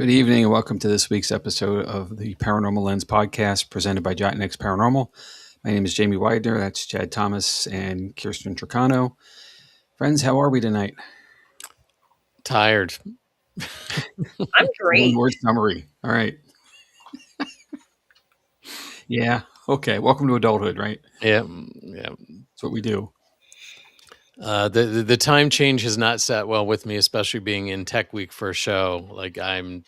Good evening and welcome to this week's episode of the Paranormal Lens podcast presented by Jotnex Paranormal. My name is Jamie Widener. That's Chad Thomas and Kirstin Truccano. Friends, how are we tonight? Tired. I'm great. One word summary. All right. Yeah. Okay. Welcome to adulthood, right? Yeah. That's what we do. The time change has not sat well with me, especially being in Tech Week for a show. Like I am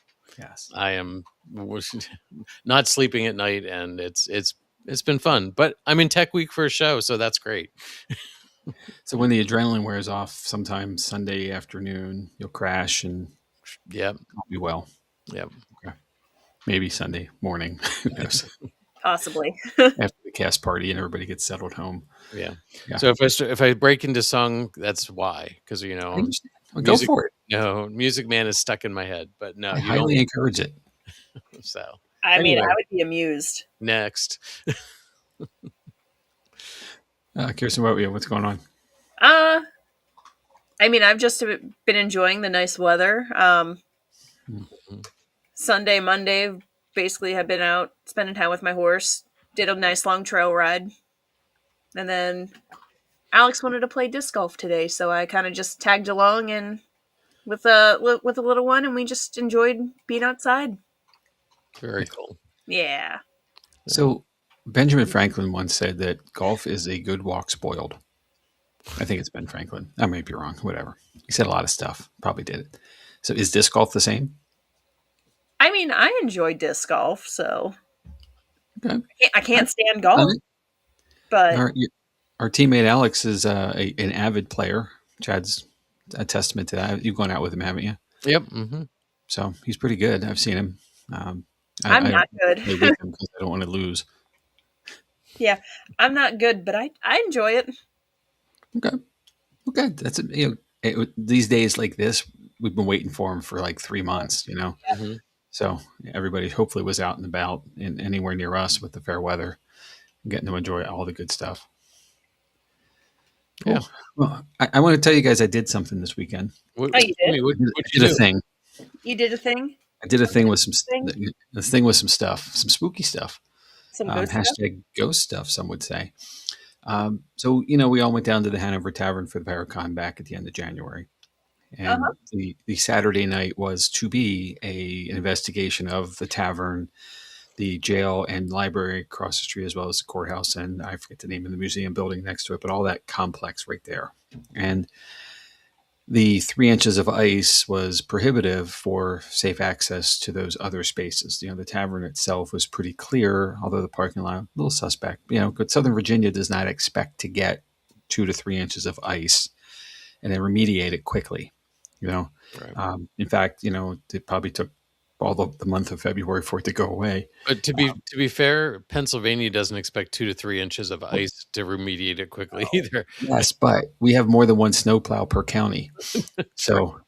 not sleeping at night, and it's been fun. But I'm in Tech Week for a show, so that's great. So when the adrenaline wears off, sometime Sunday afternoon, you'll crash and I'll be well. Yep. Okay. Maybe Sunday morning. Who knows? Possibly. After the cast party and everybody gets settled home. Yeah. So if I break into song, that's why, because go for it. No, Music Man is stuck in my head, but no, I highly encourage it. So I mean, I would be amused. Next. Kirstin, what's going on? I mean, I've just been enjoying the nice weather. Sunday, Monday, basically have been out spending time with my horse. Did a nice long trail ride. And then Alex wanted to play disc golf today, so I kind of just tagged along and with a little one, and we just enjoyed being outside. Very cool. Yeah. So Benjamin Franklin once said that golf is a good walk spoiled. I think it's Ben Franklin. I may be wrong. Whatever. He said a lot of stuff. Probably did it. So is disc golf the same? I mean, I enjoy disc golf, so okay. I can't stand golf. But our teammate Alex is an avid player. Chad's a testament to that. You've gone out with him, haven't you? Yep. Mm-hmm. So he's pretty good. I've seen him. I'm not good because I don't want to lose. Yeah, I'm not good, but I enjoy it. Okay. That's these days like this, we've been waiting for him for like 3 months. Mm-hmm. So everybody hopefully was out and about and anywhere near us with the fair weather, getting to enjoy all the good stuff. Cool. Yeah. Well, I want to tell you guys I did something this weekend. You did? What I did a thing. You did a thing? I did a thing with some stuff, some spooky stuff. Some ghost hashtag ghost stuff, some would say. So, we all went down to the Hanover Tavern for the Paracon back at the end of January. And the Saturday night was to be an investigation of the tavern, the jail and library across the street, as well as the courthouse. And I forget the name of the museum building next to it, but all that complex right there. And the 3 inches of ice was prohibitive for safe access to those other spaces. The tavern itself was pretty clear, although the parking lot, a little suspect. But Southern Virginia does not expect to get 2 to 3 inches of ice and then remediate it quickly. Right. In fact, it probably took all the month of February for it to go away. But to be fair, Pennsylvania doesn't expect 2 to 3 inches of ice to remediate it quickly either. Yes, but we have more than one snowplow per county. So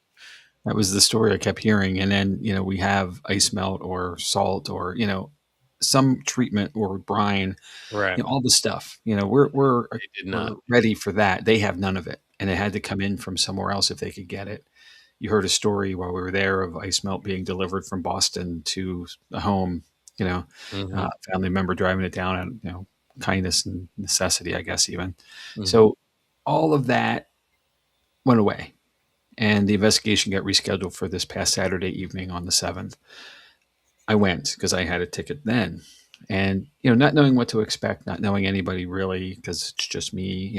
that was the story I kept hearing. And then, we have ice melt or salt or, some treatment or brine, right? All the stuff, we're ready for that. They have none of it. And it had to come in from somewhere else if they could get it. You heard a story while we were there of ice melt being delivered from Boston to a home, family member driving it down out, kindness and necessity, I guess, even. Mm-hmm. So all of that went away. And the investigation got rescheduled for this past Saturday evening on the 7th. I went because I had a ticket then. And, not knowing what to expect, not knowing anybody really, because it's just me,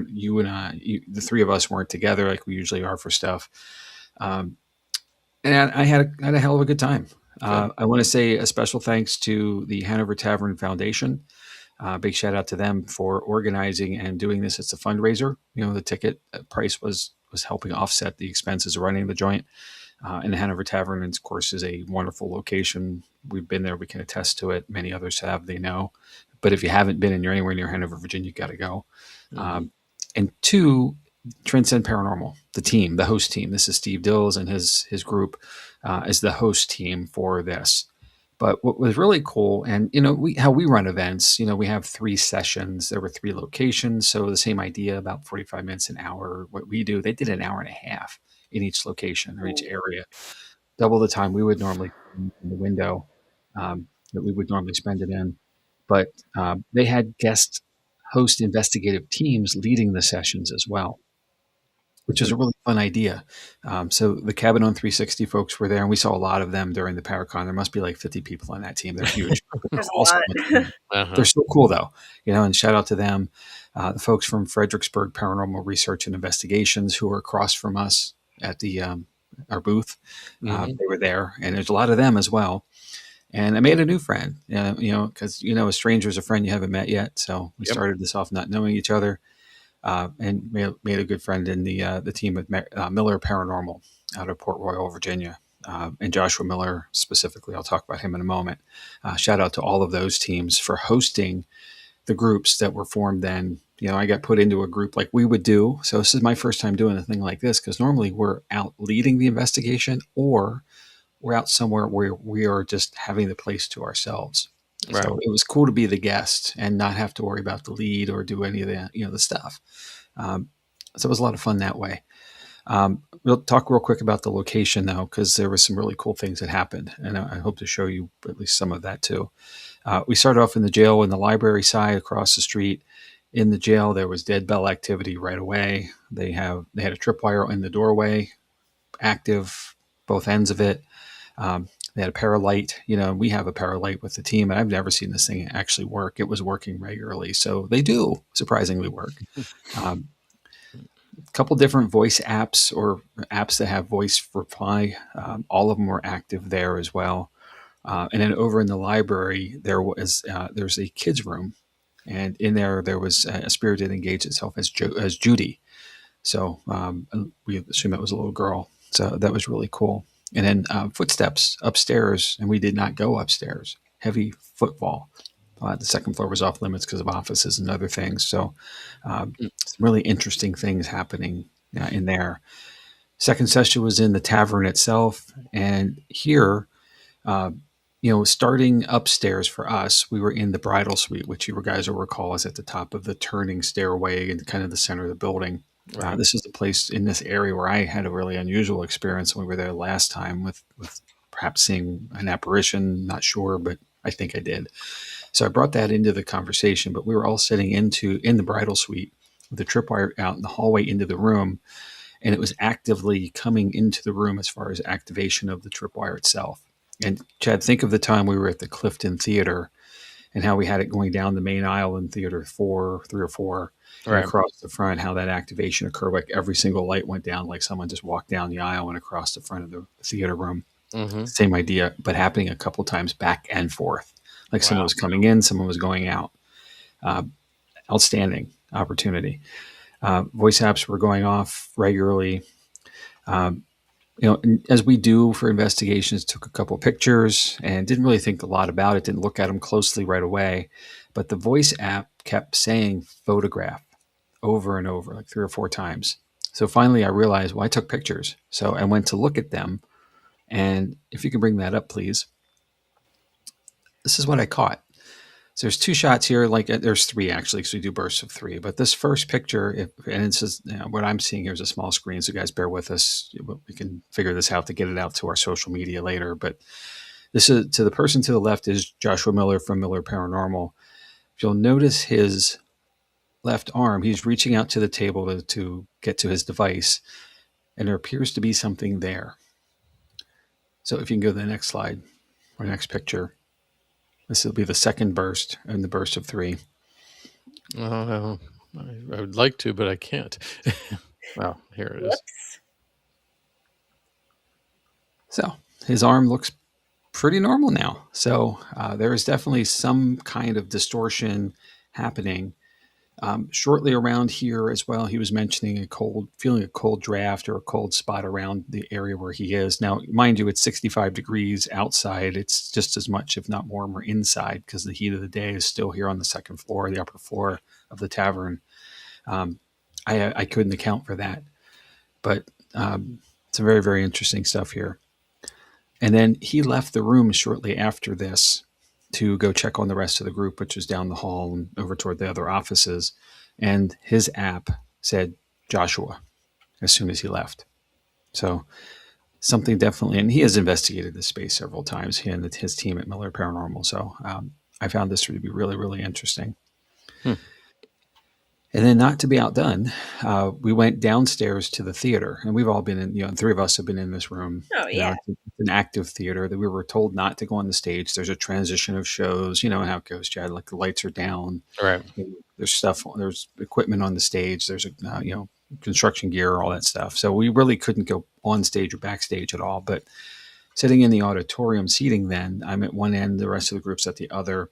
you and I, the three of us weren't together like we usually are for stuff. And I had a hell of a good time. I want to say a special thanks to the Hanover Tavern Foundation. Big shout out to them for organizing and doing this. It's a fundraiser. The ticket price was helping offset the expenses of running the joint. And the Hanover Tavern, of course, is a wonderful location. We've been there. We can attest to it. Many others have. They know. But if you haven't been and you're anywhere near Hanover, Virginia, you got to go. Mm-hmm. And two, Transcend Paranormal, the team, the host team. This is Steve Dills and his group as the host team for this. But what was really cool, and how we run events, we have 3 sessions. There were 3 locations, so the same idea, about 45 minutes, an hour. What we do, they did an hour and a half in each location or each area. double the time we would normally in the window that we would normally spend it in. But they had guest host investigative teams leading the sessions as well, which is a really fun idea. So the Cabin on 360 folks were there, and we saw a lot of them during the Paracon. There must be like 50 people on that team. They're huge. There's a Awesome. lot. They're so cool, though. And shout out to them. The folks from Fredericksburg Paranormal Research and Investigations who were across from us at the our booth. They were there, and there's a lot of them as well. And I made a new friend, because, a stranger is a friend you haven't met yet. So we started this off not knowing each other. And made a good friend in the team at Miller Paranormal out of Port Royal, Virginia, and Joshua Miller specifically. I'll talk about him in a moment. Shout out to all of those teams for hosting the groups that were formed then. I got put into a group like we would do. So this is my first time doing a thing like this, because normally we're out leading the investigation or we're out somewhere where we are just having the place to ourselves. Right. So it was cool to be the guest and not have to worry about the lead or do any of the stuff. So it was a lot of fun that way. We'll talk real quick about the location though, because there were some really cool things that happened, and I hope to show you at least some of that too. We started off in the jail in the library side across the street. In the jail, there was dead bell activity right away. They had a tripwire in the doorway, active, both ends of it. They had a paralight. We have a paralight with the team, and I've never seen this thing actually work. It was working regularly. So they do surprisingly work. A couple different voice apps or apps that have voice reply. All of them were active there as well. And then over in the library, there's a kids room, and in there was a spirit that engaged itself as Judy. So we assume it was a little girl. So that was really cool. And then footsteps upstairs, and we did not go upstairs. Heavy footfall. The second floor was off limits because of offices and other things. So some really interesting things happening in there. Second session was in the tavern itself, and here, starting upstairs for us, we were in the bridal suite, which you guys will recall is at the top of the turning stairway in kind of the center of the building. Right. This is the place in this area where I had a really unusual experience when we were there last time with perhaps seeing an apparition. Not sure, but I think I did. So I brought that into the conversation, but we were all sitting in the bridal suite with the tripwire out in the hallway into the room, and it was actively coming into the room as far as activation of the tripwire itself. And Chad, think of the time we were at the Clifton Theater and how we had it going down the main aisle in Theater 3 or 4. Right. And across the front, how that activation occurred. Like every single light went down, like someone just walked down the aisle and across the front of the theater room. Mm-hmm. Same idea, but happening a couple times back and forth. Like someone was coming in, someone was going out. Outstanding opportunity. Voice apps were going off regularly. As we do for investigations, took a couple pictures and didn't really think a lot about it, didn't look at them closely right away. But the voice app kept saying photograph over and over, like 3 or 4 times. So finally I realized, I took pictures. So I went to look at them. And if you can bring that up, please. This is what I caught. So there's 2 shots here. There's 3 actually, because we do bursts of 3. But this first picture, and it says, what I'm seeing here is a small screen. So guys, bear with us. We can figure this out to get it out to our social media later. But this is to the person to the left is Joshua Miller from Miller Paranormal. If you'll notice his left arm, he's reaching out to the table to get to his device, and there appears to be something there. So if you can go to the next slide or next picture. This will be the second burst in the burst of 3. I would like to, but I can't. Well, here it is. So his arm looks pretty normal now. So there is definitely some kind of distortion happening. Shortly around here as well, he was mentioning feeling a cold draft or a cold spot around the area where he is. Now, mind you, it's 65 degrees outside. It's just as much, if not warmer, inside because the heat of the day is still here on the second floor, the upper floor of the tavern. I couldn't account for that. But it's very, very interesting stuff here. And then he left the room shortly after this to go check on the rest of the group, which was down the hall and over toward the other offices. And his app said Joshua as soon as he left. So something definitely, and he has investigated this space several times, he and his team at Miller Paranormal. So I found this to be really, really interesting. Hmm. And then, not to be outdone, we went downstairs to the theater, and we've all been in. Three of us have been in this room. Oh yeah. It's an active theater that we were told not to go on the stage. There's a transition of shows. You know how it goes, Chad. Like the lights are down. Right. There's stuff. There's equipment on the stage. There's construction gear, all that stuff. So we really couldn't go on stage or backstage at all. But sitting in the auditorium seating, then I'm at one end, the rest of the group's at the other.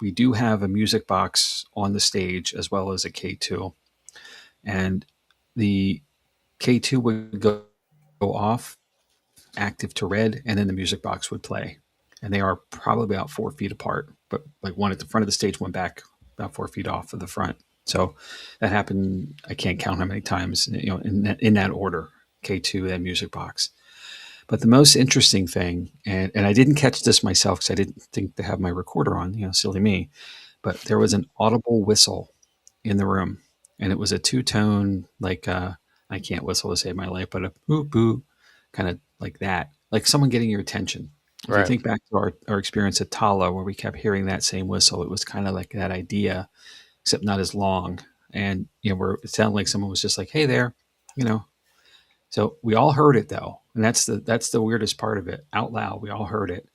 We do have a music box on the stage as well as a K2. And the K2 would go off, active to red, and then the music box would play. And they are probably about 4 feet apart, but like one at the front of the stage, went back about 4 feet off of the front. So that happened. I can't count how many times, in that order, K2, that music box. But the most interesting thing, and I didn't catch this myself because I didn't think to have my recorder on, silly me, but there was an audible whistle in the room, and it was a two-tone, like I can't whistle to save my life, but a boo boo, kind of like that, like someone getting your attention. If you Right. think back to our experience at Tala, where we kept hearing that same whistle, it was kind of like that idea, except not as long. And where it sounded like someone was just like, "Hey there," you know. So we all heard it though, and that's the weirdest part of it. Out loud, we all heard it.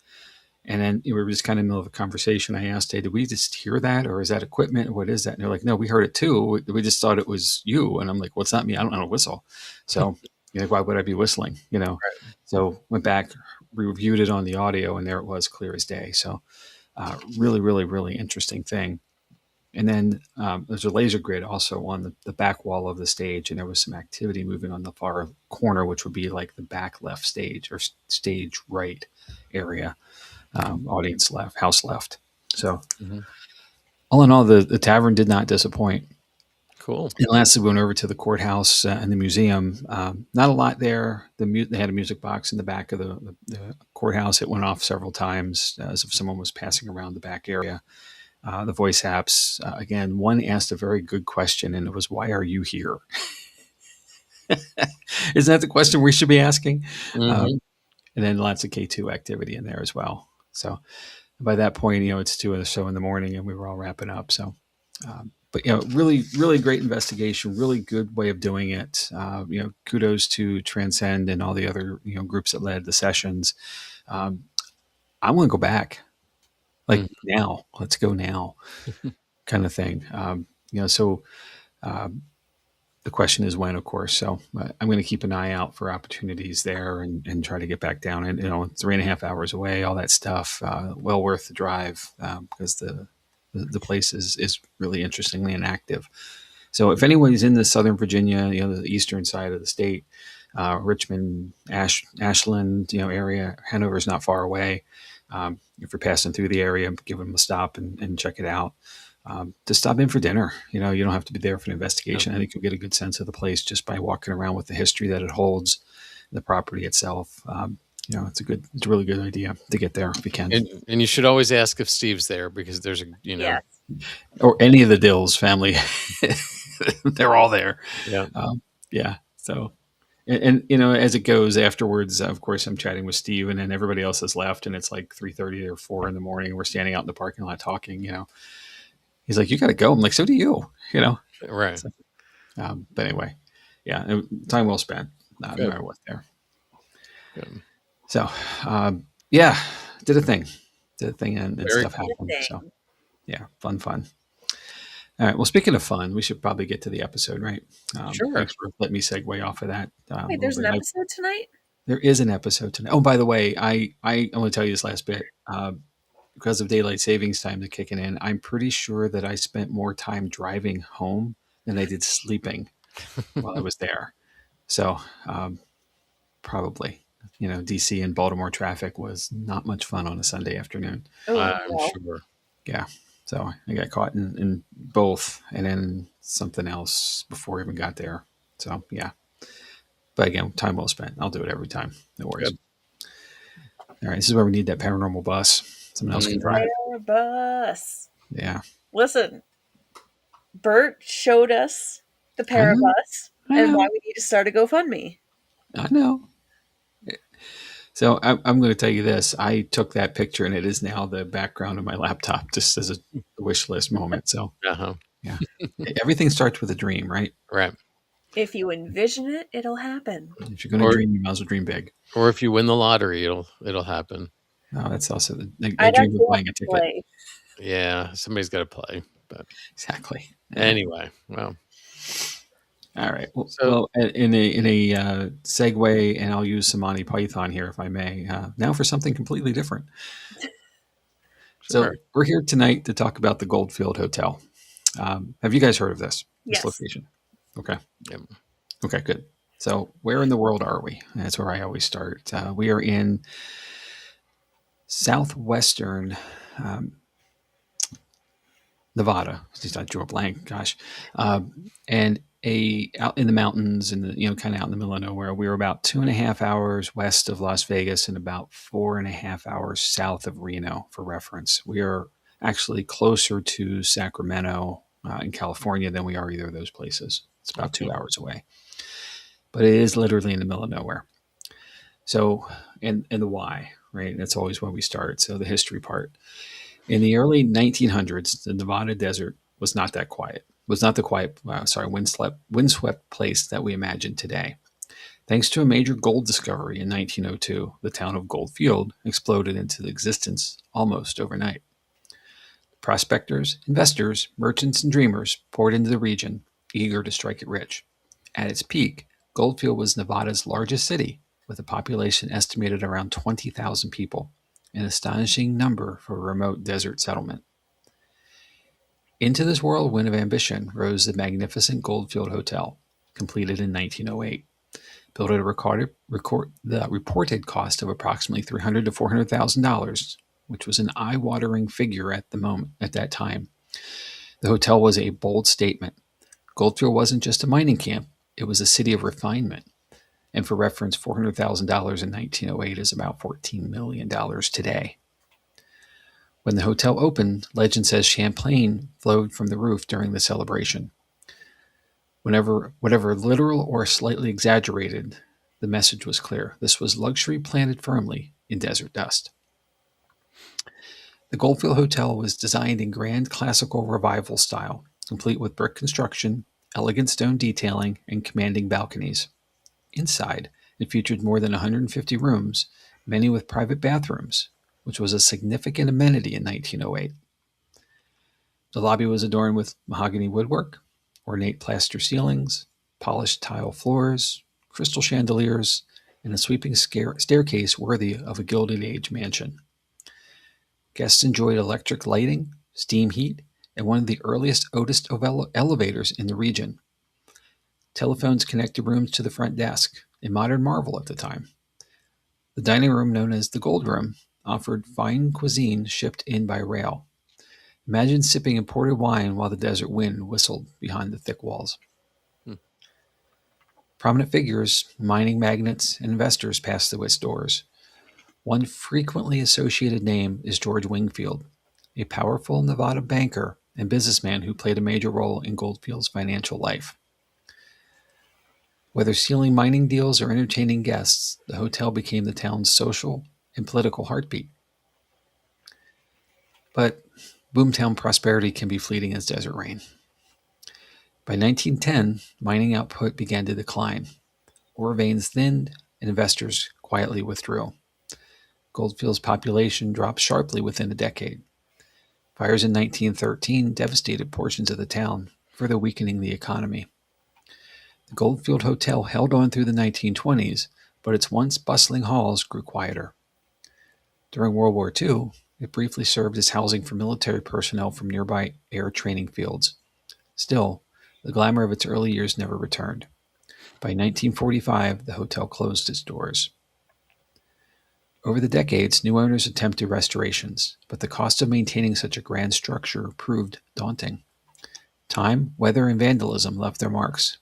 And then we were just kind of in the middle of a conversation. I asked, "Hey, did we just hear that, or is that equipment? What is that?" And they're like, "No, we heard it too. We just thought it was you." And I'm like, "Well, it's not me. I don't know how to whistle." So, why would I be whistling? Right. So went back, reviewed it on the audio, and there it was, clear as day. So, really, really, really interesting thing. And then there's a laser grid also on the back wall of the stage, and there was some activity moving on the far corner, which would be like the back left stage or stage right area. Audience left, house left. So, all in all, the tavern did not disappoint. Cool. And lastly, we went over to the courthouse and the museum. Not a lot there. They had a music box in the back of the courthouse. It went off several times as if someone was passing around the back area. The voice apps, again, one asked a very good question, and it was, "Why are you here?" Isn't that the question we should be asking? Mm-hmm. And then lots of K2 activity in there as well. So by that point, it's 2 or so in the morning, and we were all wrapping up. So, but really, really great investigation. Really good way of doing it. Kudos to Transcend and all the other groups that led the sessions. I want to go back, like now. Let's go now, kind of thing. So. The question is when, of course. So I'm going to keep an eye out for opportunities there and try to get back down. And 3.5 hours away, all that stuff, well worth the drive because the place is really interestingly and active. So if anyone's in the Southern Virginia, the eastern side of the state, Richmond, Ashland, area, Hanover is not far away. If you're passing through the area, give them a stop and check it out. To stop in for dinner. You don't have to be there for an investigation. I think you'll get a good sense of the place just by walking around with the history that it holds, the property itself. It's a really good idea to get there if you can. And you should always ask if Steve's there because there's Yes. Or any of the Dills family. They're all there. Yeah. Yeah. So, and as it goes afterwards, of course, I'm chatting with Steve, and then everybody else has left, and it's like 3:30 or 4 in the morning. We're standing out in the parking lot talking. He's like, "You got to go." I'm like, "So do you." Right. So, but anyway, yeah, time well spent. No matter what there. Good. So, yeah, did a thing, and stuff happened. So, yeah, fun. All right. Well, speaking of fun, we should probably get to the episode, right? Sure. Thanks for letting me segue off of that. Wait, there's an episode tonight? There is an episode tonight. Oh, by the way, I want to tell you this last bit. Because of daylight savings time to kicking in, I'm pretty sure that I spent more time driving home than I did sleeping while I was there. So probably, DC and Baltimore traffic was not much fun on a Sunday afternoon. Oh, I'm sure. Yeah. So I got caught in both and then something else before I even got there. So, yeah. But again, time well spent. I'll do it every time. No worries. Good. All right. This is where we need that paranormal bus. Someone else can drive it. Parabus. Yeah. Listen, Bert showed us the Parabus and why we need to start a GoFundMe. I know. So I'm going to tell you this. I took that picture, and it is now the background of my laptop, just as a wish list moment. So, yeah, everything starts with a dream, right? Right. If you envision it, it'll happen. If you're going to dream, you might as well dream big. Or if you win the lottery, it'll happen. Oh, that's also I I'd dream of actually have buying a to ticket. play. Yeah, somebody's got to play. But Exactly. anyway, well. All right. Well, in a segue, and I'll use some Monty Python here, if I may. Now for something completely different. Sure. So we're here tonight to talk about the Goldfield Hotel. Have you guys heard of this Yes. location? Okay. Yep. Okay, good. So where in the world are we? That's where I always start. We are in southwestern Nevada. I drew a blank. Gosh, and out in the mountains, and kind of out in the middle of nowhere. We were about 2.5 hours west of Las Vegas and about 4.5 hours south of Reno. For reference, we are actually closer to Sacramento in California than we are either of those places. It's about 2 hours away, but it is literally in the middle of nowhere. So, and the why, right? That's always where we start. So the history part. In the early 1900s, the Nevada desert was not that quiet. Was not the quiet, windswept place that we imagine today. Thanks to a major gold discovery in 1902, the town of Goldfield exploded into existence almost overnight. Prospectors, investors, merchants, and dreamers poured into the region, eager to strike it rich. At its peak, Goldfield was Nevada's largest city, with a population estimated around 20,000 people, an astonishing number for a remote desert settlement. Into this whirlwind of ambition rose the magnificent Goldfield Hotel, completed in 1908. Built at the reported cost of approximately $300,000 to $400,000, which was an eye-watering figure at that time. The hotel was a bold statement. Goldfield wasn't just a mining camp; it was a city of refinement. And for reference, $400,000 in 1908 is about $14 million today. When the hotel opened, legend says champagne flowed from the roof during the celebration. Whatever literal or slightly exaggerated, the message was clear. This was luxury planted firmly in desert dust. The Goldfield Hotel was designed in grand classical revival style, complete with brick construction, elegant stone detailing, and commanding balconies. Inside, it featured more than 150 rooms, many with private bathrooms, which was a significant amenity in 1908. The lobby was adorned with mahogany woodwork, ornate plaster ceilings, polished tile floors, crystal chandeliers, and a sweeping staircase worthy of a Gilded Age mansion. Guests enjoyed electric lighting, steam heat, and one of the earliest Otis elevators in the region. Telephones connected rooms to the front desk, a modern marvel at the time. The dining room, known as the Gold Room, offered fine cuisine shipped in by rail. Imagine sipping imported wine while the desert wind whistled behind the thick walls. Prominent figures, mining magnates, and investors passed through its doors. One frequently associated name is George Wingfield, a powerful Nevada banker and businessman who played a major role in Goldfield's financial life. Whether sealing mining deals or entertaining guests, the hotel became the town's social and political heartbeat. But boomtown prosperity can be fleeting as desert rain. By 1910, mining output began to decline. Ore veins thinned, and investors quietly withdrew. Goldfield's population dropped sharply within a decade. Fires in 1913 devastated portions of the town, further weakening the economy. The Goldfield Hotel held on through the 1920s, but its once bustling halls grew quieter. During World War II, it briefly served as housing for military personnel from nearby air training fields. Still, the glamour of its early years never returned. By 1945, the hotel closed its doors. Over the decades, new owners attempted restorations, but the cost of maintaining such a grand structure proved daunting. Time, weather, and vandalism left their marks.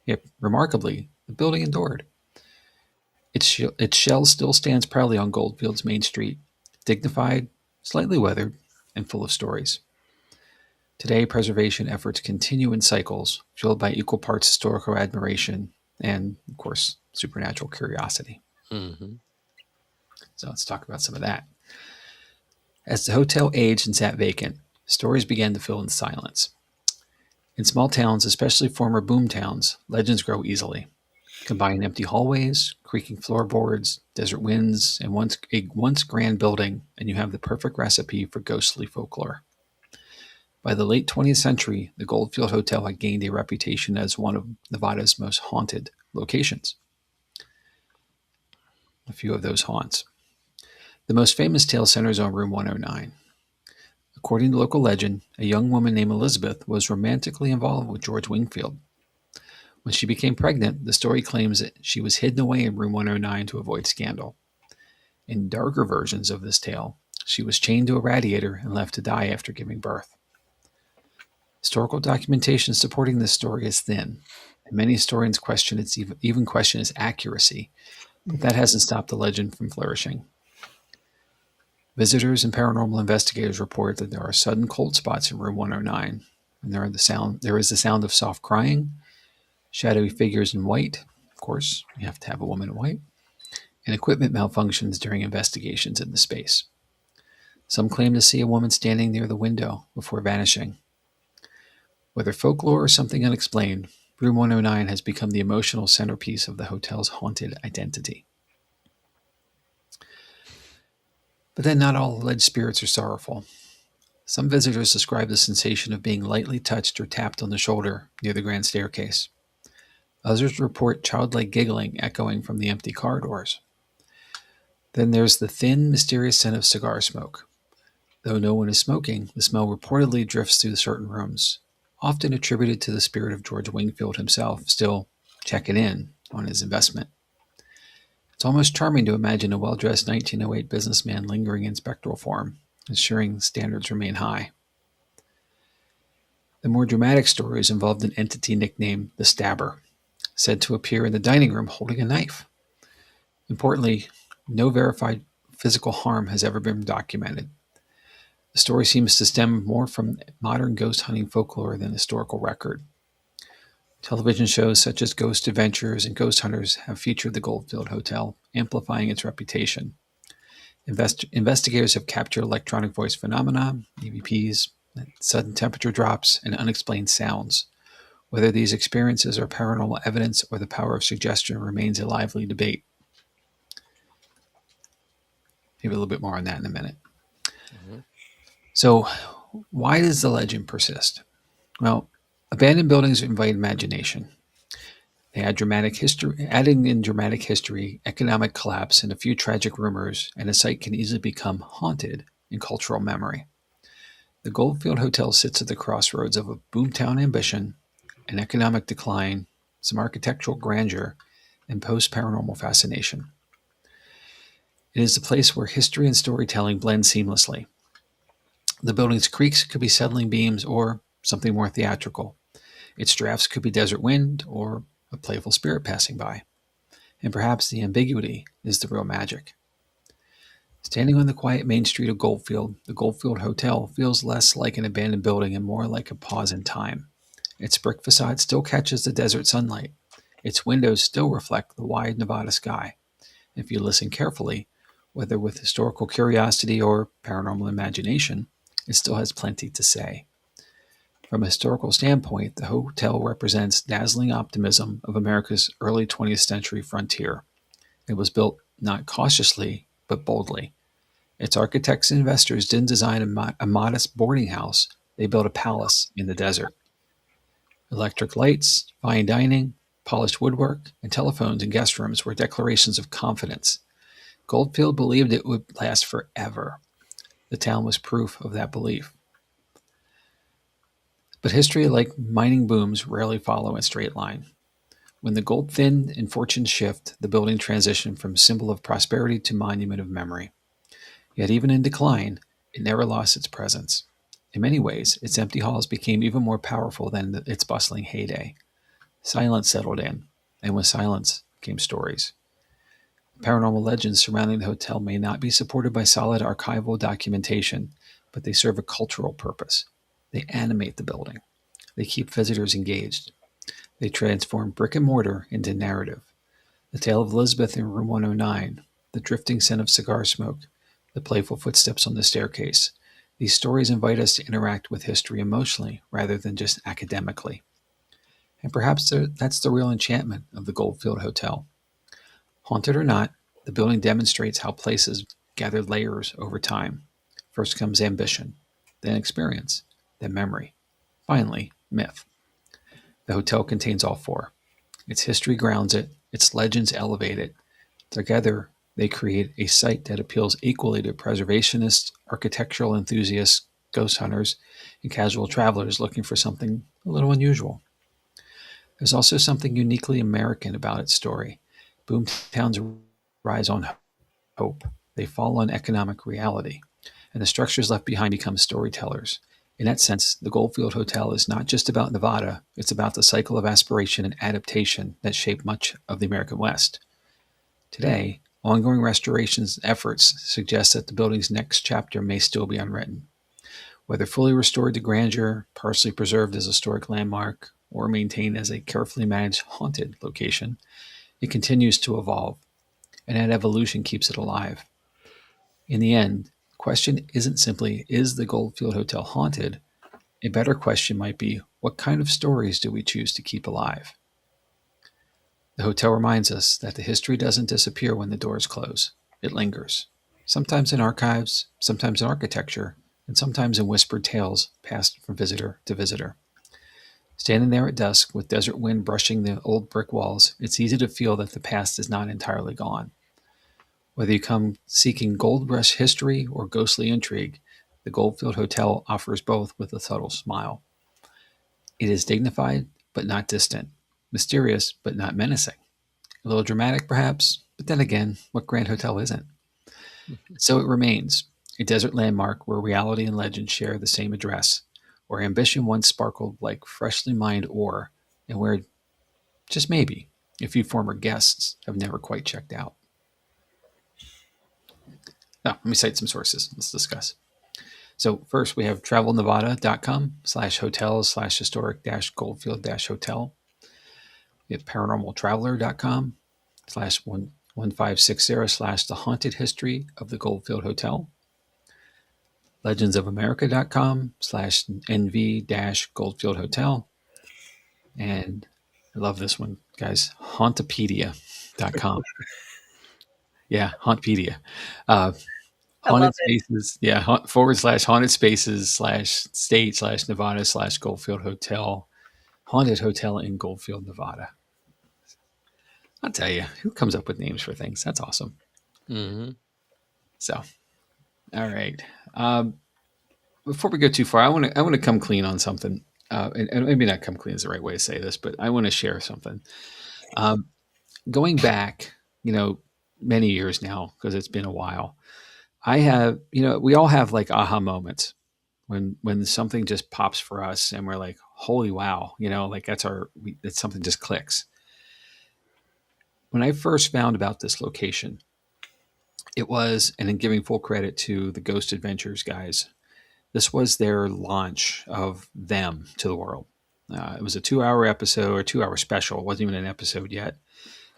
Yet, remarkably, the building endured. Its shell still stands proudly on Goldfield's main street, dignified, slightly weathered, and full of stories. Today, preservation efforts continue in cycles, fueled by equal parts historical admiration and, of course, supernatural curiosity. Mm-hmm. So let's talk about some of that. As the hotel aged and sat vacant, stories began to fill in silence. In small towns, especially former boom towns, legends grow easily. Combine empty hallways, creaking floorboards, desert winds, and a once grand building, and you have the perfect recipe for ghostly folklore. By the late 20th century, the Goldfield Hotel had gained a reputation as one of Nevada's most haunted locations. A few of those haunts. The most famous tale centers on room 109. According to local legend, a young woman named Elizabeth was romantically involved with George Wingfield. When she became pregnant, the story claims that she was hidden away in room 109 to avoid scandal. In darker versions of this tale, she was chained to a radiator and left to die after giving birth. Historical documentation supporting this story is thin, and many historians even question its accuracy, but that hasn't stopped the legend from flourishing. Visitors and paranormal investigators report that there are sudden cold spots in room 109, and there is the sound of soft crying, shadowy figures in white. Of course, you have to have a woman in white, and equipment malfunctions during investigations in the space. Some claim to see a woman standing near the window before vanishing. Whether folklore or something unexplained, room 109 has become the emotional centerpiece of the hotel's haunted identity. But then not all alleged spirits are sorrowful. Some visitors describe the sensation of being lightly touched or tapped on the shoulder near the grand staircase. Others report childlike giggling echoing from the empty corridors. Then there's the thin, mysterious scent of cigar smoke. Though no one is smoking, the smell reportedly drifts through certain rooms, often attributed to the spirit of George Wingfield himself still checking in on his investment. It's almost charming to imagine a well-dressed 1908 businessman lingering in spectral form, ensuring standards remain high. The more dramatic stories involved an entity nicknamed the Stabber, said to appear in the dining room holding a knife. Importantly, no verified physical harm has ever been documented. The story seems to stem more from modern ghost hunting folklore than historical record. Television shows such as Ghost Adventures and Ghost Hunters have featured the Goldfield Hotel, amplifying its reputation. Investigators have captured electronic voice phenomena, EVPs, sudden temperature drops, and unexplained sounds. Whether these experiences are paranormal evidence or the power of suggestion remains a lively debate. Maybe a little bit more on that in a minute. Mm-hmm. So, why does the legend persist? Well, abandoned buildings invite imagination. They add dramatic history, adding in dramatic history, economic collapse, and a few tragic rumors, and a site can easily become haunted in cultural memory. The Goldfield Hotel sits at the crossroads of a boomtown ambition, an economic decline, some architectural grandeur, and post-paranormal fascination. It is a place where history and storytelling blend seamlessly. The building's creaks could be settling beams or something more theatrical. Its drafts could be desert wind or a playful spirit passing by. And perhaps the ambiguity is the real magic. Standing on the quiet main street of Goldfield, the Goldfield Hotel feels less like an abandoned building and more like a pause in time. Its brick facade still catches the desert sunlight. Its windows still reflect the wide Nevada sky. If you listen carefully, whether with historical curiosity or paranormal imagination, it still has plenty to say. From a historical standpoint, the hotel represents dazzling optimism of America's early 20th century frontier. It was built not cautiously, but boldly. Its architects and investors didn't design a modest boarding house. They built a palace in the desert. Electric lights, fine dining, polished woodwork, and telephones in guest rooms were declarations of confidence. Goldfield believed it would last forever. The town was proof of that belief. But history, like mining booms, rarely follow a straight line. When the gold thinned and fortunes shift, the building transitioned from symbol of prosperity to monument of memory. Yet even in decline, it never lost its presence. In many ways, its empty halls became even more powerful than its bustling heyday. Silence settled in, and with silence came stories. Paranormal legends surrounding the hotel may not be supported by solid archival documentation, but they serve a cultural purpose. They animate the building. They keep visitors engaged. They transform brick and mortar into narrative. The tale of Elizabeth in room 109, the drifting scent of cigar smoke, the playful footsteps on the staircase. These stories invite us to interact with history emotionally rather than just academically. And perhaps that's the real enchantment of the Goldfield Hotel. Haunted or not, the building demonstrates how places gather layers over time. First comes ambition, then experience, then memory, finally, myth. The hotel contains all four. Its history grounds it, its legends elevate it. Together, they create a site that appeals equally to preservationists, architectural enthusiasts, ghost hunters, and casual travelers looking for something a little unusual. There's also something uniquely American about its story. Boomtowns rise on hope, they fall on economic reality, and the structures left behind become storytellers. In that sense, the Goldfield Hotel is not just about Nevada, it's about the cycle of aspiration and adaptation that shaped much of the American West. Today, ongoing restorations efforts suggest that the building's next chapter may still be unwritten. Whether fully restored to grandeur, partially preserved as a historic landmark, or maintained as a carefully managed haunted location, it continues to evolve, and that evolution keeps it alive. In the end, the question isn't simply, is the Goldfield Hotel haunted? A better question might be, what kind of stories do we choose to keep alive? The hotel reminds us that the history doesn't disappear when the doors close. It lingers, sometimes in archives, sometimes in architecture, and sometimes in whispered tales passed from visitor to visitor. Standing there at dusk with desert wind brushing the old brick walls, it's easy to feel that the past is not entirely gone. Whether you come seeking gold rush history or ghostly intrigue, the Goldfield Hotel offers both with a subtle smile. It is dignified, but not distant, mysterious, but not menacing. A little dramatic, perhaps, but then again, what grand hotel isn't? So it remains, a desert landmark where reality and legend share the same address, where ambition once sparkled like freshly mined ore, and where, just maybe, a few former guests have never quite checked out. Now, let me cite some sources. Let's discuss. So first, we have travelnevada.com/hotels/historic-goldfield-hotel. We have paranormaltraveler.com/1560/ the haunted history of the Goldfield Hotel. legendsofamerica.com/nv-goldfield hotel. And I love this one, guys, hauntopedia.com. Yeah, Hauntpedia. Haunted spaces, yeah, /haunted spaces/state/Nevada/Goldfield Hotel, haunted hotel in Goldfield, Nevada. I'll tell you, who comes up with names for things? That's awesome. Mm-hmm. So, all right. Before we go too far, I want to come clean on something, and maybe not come clean is the right way to say this, but I want to share something. Going back, many years now, because it's been a while. I have, we all have like aha moments when something just pops for us and we're like, holy wow, like that's something just clicks. When I first found about this location, it was, and in giving full credit to the Ghost Adventures guys, this was their launch of them to the world. It was a 2-hour episode or 2-hour special. It wasn't even an episode yet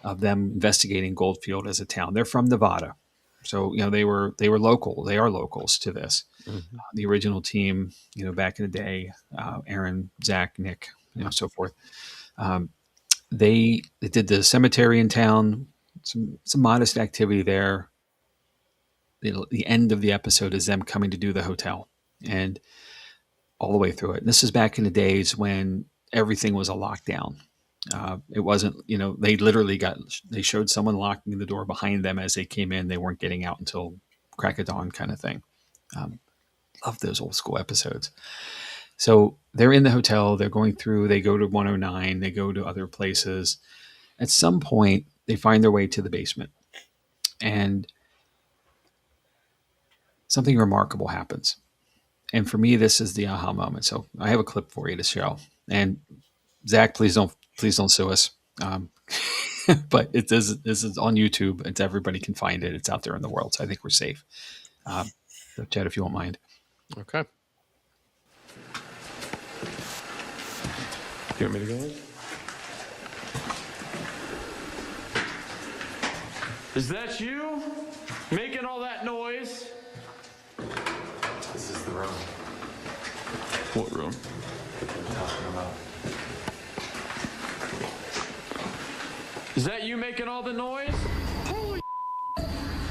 of them investigating Goldfield as a town. They're from Nevada. So, they were local. They are locals to this. Mm-hmm. The original team, back in the day, Aaron, Zach, Nick, so forth. They did the cemetery in town, some modest activity there. The end of the episode is them coming to do the hotel and all the way through it. And this is back in the days when everything was a lockdown. It wasn't, they showed someone locking the door behind them as they came in. They weren't getting out until crack of dawn kind of thing. Love those old school episodes. So they're in the hotel, they're going through, they go to 109, they go to other places. At some point, they find their way to the basement. And something remarkable happens. And for me, this is the aha moment. So I have a clip for you to show. And Zach, please don't sue us. But this is on YouTube. It's everybody can find it. It's out there in the world. So I think we're safe. So Chad, if you won't mind. Okay. Do you want me to go in? Is that you? courtroom. Is that you making all the noise? Holy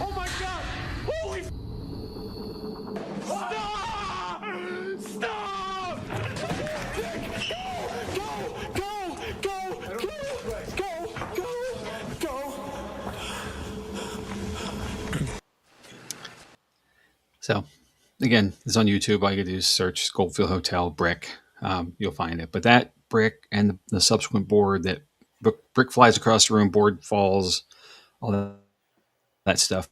oh my god! Holy stop! Stop! Go! So, again, it's on YouTube. All you gotta do is search Goldfield Hotel brick. You'll find it. But that brick and the subsequent board, that brick flies across the room, board falls, all that stuff.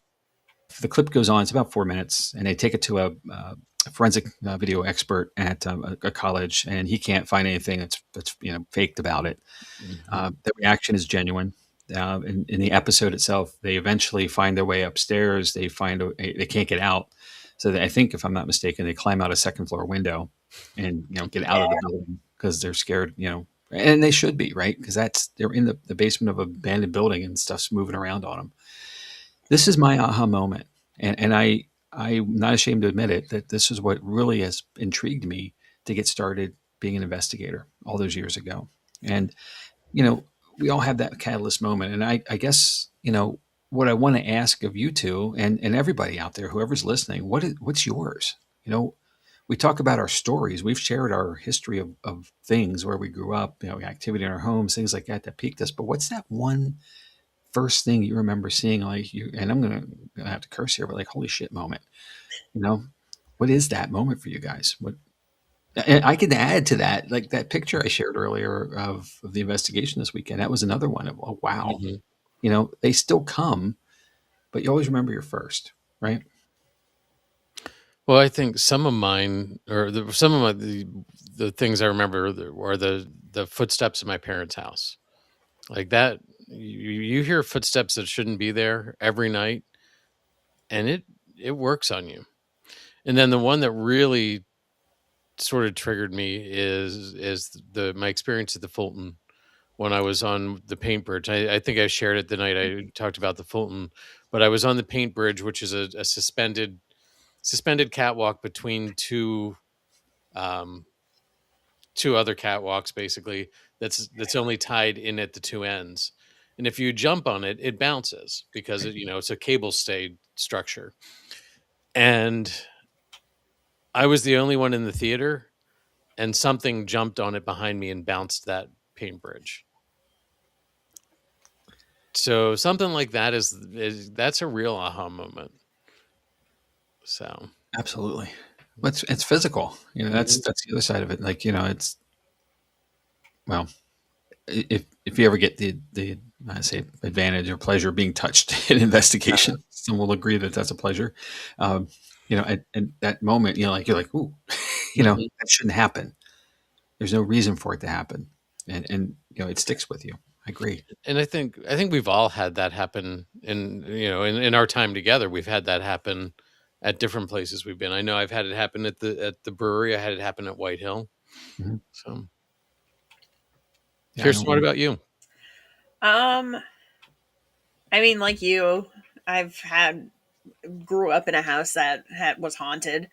The clip goes on. It's about 4 minutes, and they take it to a forensic video expert at a college, and he can't find anything that's faked about it. The reaction is genuine. In the episode itself, they eventually find their way upstairs. They can't get out, so I think, if I'm not mistaken, they climb out a second floor window and get out of the building because they're scared. And they should be, right? Because they're in the basement of an abandoned building and stuff's moving around on them. This is my aha moment, and I'm not ashamed to admit it, that this is what really has intrigued me to get started being an investigator all those years ago. And we all have that catalyst moment, and I guess what I want to ask of you two and everybody out there, whoever's listening, what's yours? We talk about our stories. We've shared our history of things where we grew up, activity in our homes, things like that piqued us. But what's that one first thing you remember seeing, like, and I'm gonna have to curse here, but like, holy shit moment? What is that moment for you guys? And I can add to that, like that picture I shared earlier of the investigation this weekend. That was another one of, oh wow, they still come, but you always remember your first, right? Well, I think some of mine, or some of the things I remember were the footsteps in my parents' house. Like that, you hear footsteps that shouldn't be there every night, and it works on you. And then the one that really sort of triggered me is my experience at the Fulton when I was on the paint bridge. I think I shared it the night I talked about the Fulton, but I was on the paint bridge, which is a suspended catwalk between two other catwalks, basically, that's only tied in at the two ends. And if you jump on it, it bounces because it's a cable stayed structure. And I was the only one in the theater, and something jumped on it behind me and bounced that paint bridge. So something like that that's a real aha moment. So absolutely, it's physical. That's the other side of it. Like, it's, well, if you ever get the I say advantage or pleasure of being touched in investigation, some will agree that that's a pleasure. At that moment, you're like, ooh, that shouldn't happen. There's no reason for it to happen, and it sticks with you. I agree. And I think we've all had that happen in our time together. We've had that happen at different places we've been. I know I've had it happen at the brewery. I had it happen at White Hill. Mm-hmm. So, Kirstin, what about you? I mean, like you, grew up in a house that was haunted,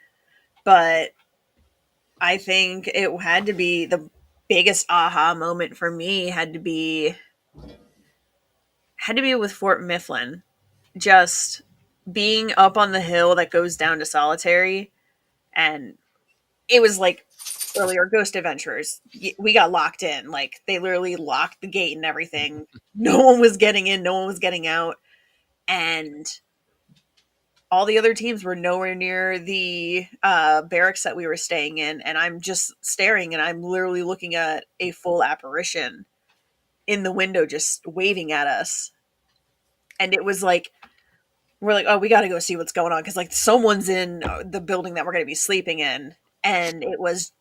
but I think it had to be the biggest aha moment for me had to be with Fort Mifflin. Just being up on the hill that goes down to Solitary, and it was like earlier Ghost Adventurers. We got locked in. Like, they literally locked the gate and everything. No one was getting in, no one was getting out. And all the other teams were nowhere near the barracks that we were staying in. And I'm just staring, and I'm literally looking at a full apparition in the window just waving at us. And it was like, we're like, oh, we got to go see what's going on, because like someone's in the building that we're going to be sleeping in. And it was,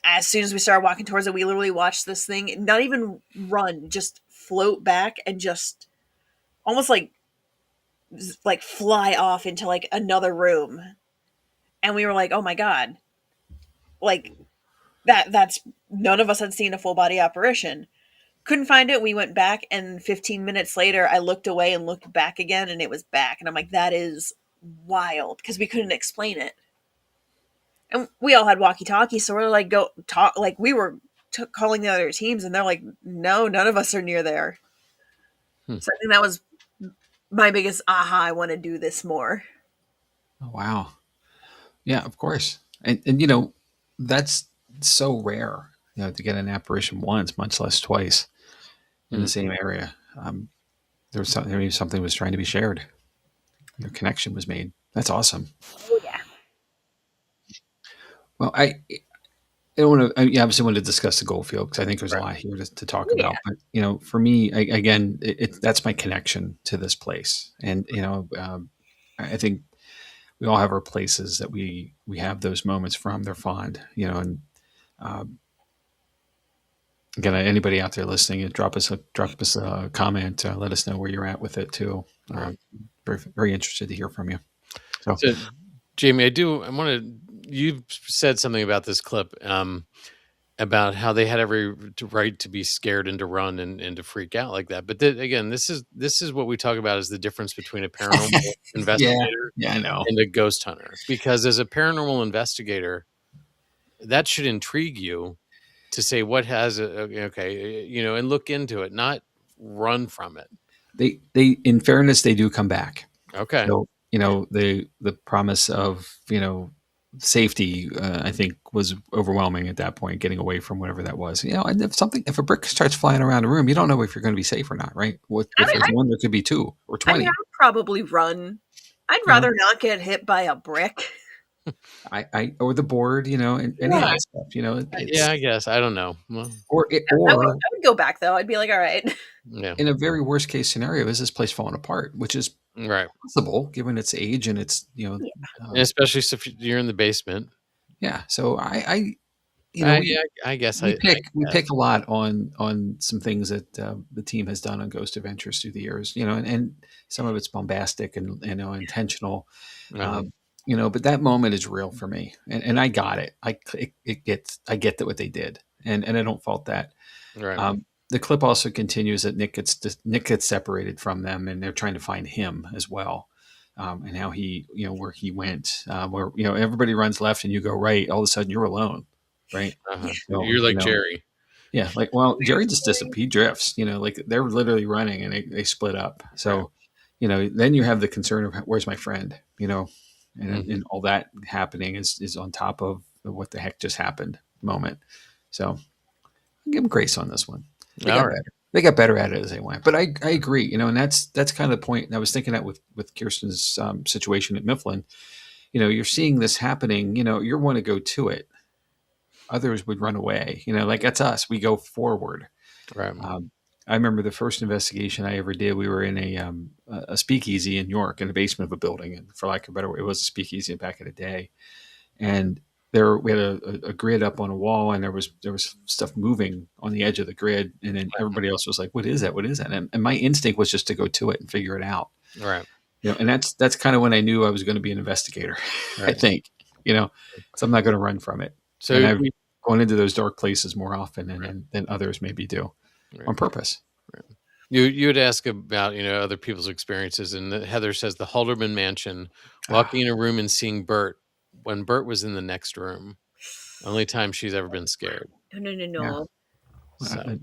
as soon as we started walking towards it, we literally watched this thing not even run, just float back and just almost like fly off into like another room. And we were like, oh my god, like that's none of us had seen a full body apparition. Couldn't find it. We went back, and 15 minutes later I looked away and looked back again, and it was back. And I'm like, that is wild, because we couldn't explain it. And we all had walkie-talkies, so we're like, go talk. Like we were calling the other teams, and they're like, no, none of us are near there. So I think that was my biggest aha. I want to do this more. Oh, wow. Yeah, of course. And that's so rare, to get an apparition once, much less twice in the same area. There was something, maybe something was trying to be shared. Your connection was made. That's awesome. Oh yeah. Well, I don't want to. I obviously want to discuss the Goldfield because I think there's a lot here to talk about. But for me, again, that's my connection to this place, and I think we all have our places that we have those moments from. They're fond, and again, anybody out there listening, drop us a comment. Let us know where you're at with it too. Very, very interested to hear from you. So Jamie, I want to. You said something about this clip, about how they had every right to be scared and to run and to freak out like that. But again, this is what we talk about as the difference between a paranormal investigator I know. and a ghost hunter. Because as a paranormal investigator, that should intrigue you to say what has and look into it, not run from it. They in fairness, they do come back. Okay. So, the promise of, safety, I think was overwhelming at that point, getting away from whatever that was. And if a brick starts flying around a room, you don't know if you're going to be safe or not, right? If there's one, there could be two or 20. I would probably run. I'd rather not get hit by a brick. Or the board, and any of that stuff, I guess. I don't know. Or I would go back though. I'd be like, all right. Yeah. In a very worst case scenario, is this place falling apart, which is possible given its age and its, especially if you're in the basement. Yeah. So I guess we pick a lot on some things that the team has done on Ghost Adventures through the years, and some of it's bombastic and intentional, but that moment is real for me, and I got it. I get that what they did, and I don't fault that. Right. The clip also continues that Nick gets separated from them, and they're trying to find him as well, and how he, where he went, where everybody runs left and you go right. All of a sudden, you're alone, right? So, you're like Jerry. Yeah, Jerry just disappears. He drifts. Like they're literally running and they split up. So, then you have the concern of where's my friend, and all that happening is on top of the what the heck just happened moment. So, I'll give them grace on this one. They got better at it as they went. But I agree, and that's kind of the point. And I was thinking that with Kirstin's situation at Mifflin, you're seeing this happening. You want to go to it. Others would run away. Like that's us. We go forward. Right. I remember the first investigation I ever did. We were in a speakeasy in York in the basement of a building, and for lack of a better word, it was a speakeasy back in the day. And we had a grid up on a wall, and there was stuff moving on the edge of the grid, and then everybody else was like, "What is that? What is that?" And my instinct was just to go to it and figure it out. Right. And that's kind of when I knew I was going to be an investigator. Right. I think, so I'm not going to run from it. So I'm going into those dark places more often than others maybe do on purpose. Right. You would ask about, other people's experiences, and Heather says the Halderman Mansion, walking in a room and seeing Bert when Bert was in the next room. Only time she's ever been scared. No. Yeah. So.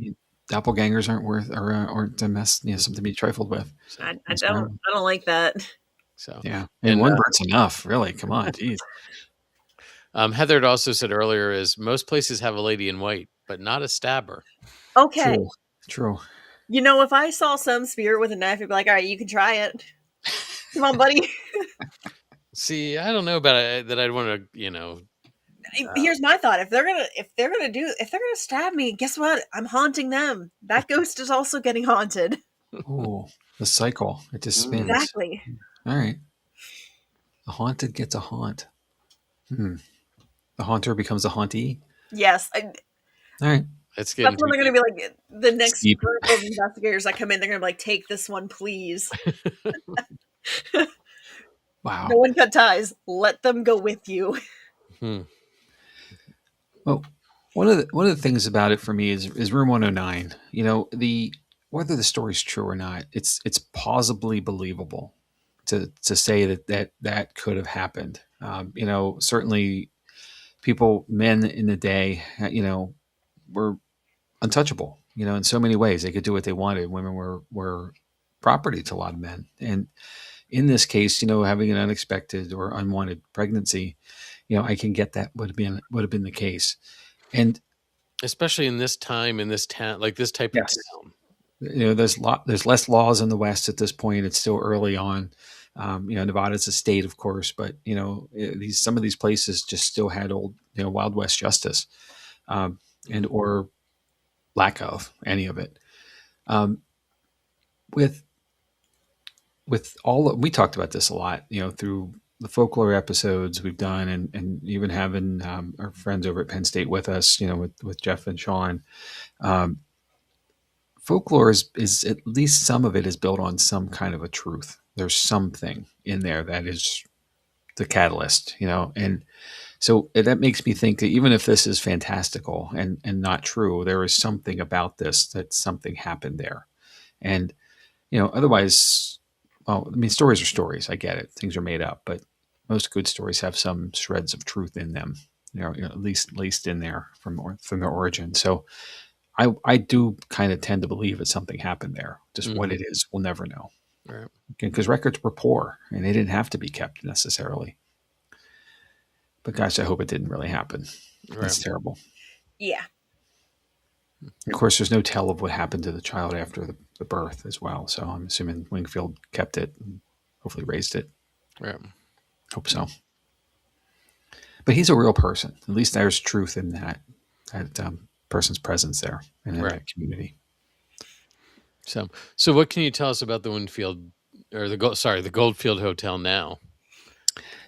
Doppelgangers aren't a mess, something to be trifled with. So, I don't like that. So yeah, and one Bert's enough, really. Come on, geez. Heather had also said earlier is most places have a lady in white, but not a stabber. Okay. True. If I saw some spirit with a knife, I'd be like, all right, you can try it. Come on, buddy. See, I don't know about it, that I'd want to, Here's my thought. If they're gonna stab me, guess what? I'm haunting them. That ghost is also getting haunted. Oh, the cycle. It just spins. Exactly. All right. The haunted gets a haunt. The haunter becomes a hauntee. Yes. All right. That's when they're going to be like, the next group of investigators that come in, they're going to be like, take this one, please. Wow. No one cut ties. Let them go with you. Well, one of the things about it for me is Room 109. Whether the story's true or not, it's plausibly believable to say that could have happened. Certainly men in the day, were untouchable, in so many ways. They could do what they wanted. Women were property to a lot of men. And in this case, having an unexpected or unwanted pregnancy, I can get that would have been the case. And especially in this time, in this town, like this type of town. There's less laws in the West at this point. It's still early on. Nevada's a state, of course, but some of these places just still had old, Wild West justice, and or lack of any of it. With we talked about this a lot, through the folklore episodes we've done, and even having our friends over at Penn State with us, with Jeff and Sean. Folklore is at least some of it is built on some kind of a truth. There's something in there that is the catalyst, and so that makes me think that even if this is fantastical and not true, there is something about this, that something happened there. And, otherwise, well, I mean, stories are stories. I get it. Things are made up, but most good stories have some shreds of truth in them, at least in there from their origin. So I do kind of tend to believe that something happened there. Just what it is, we'll never know. Right. Because records were poor and they didn't have to be kept necessarily. But gosh, I hope it didn't really happen. Right. That's terrible. Yeah. Of course, there's no tell of what happened to the child after the birth as well. So I'm assuming Wingfield kept it and hopefully raised it. Right. Hope so. But he's a real person. At least there's truth in that person's presence there and in that community. So what can you tell us about the Winfield or the Goldfield Hotel now?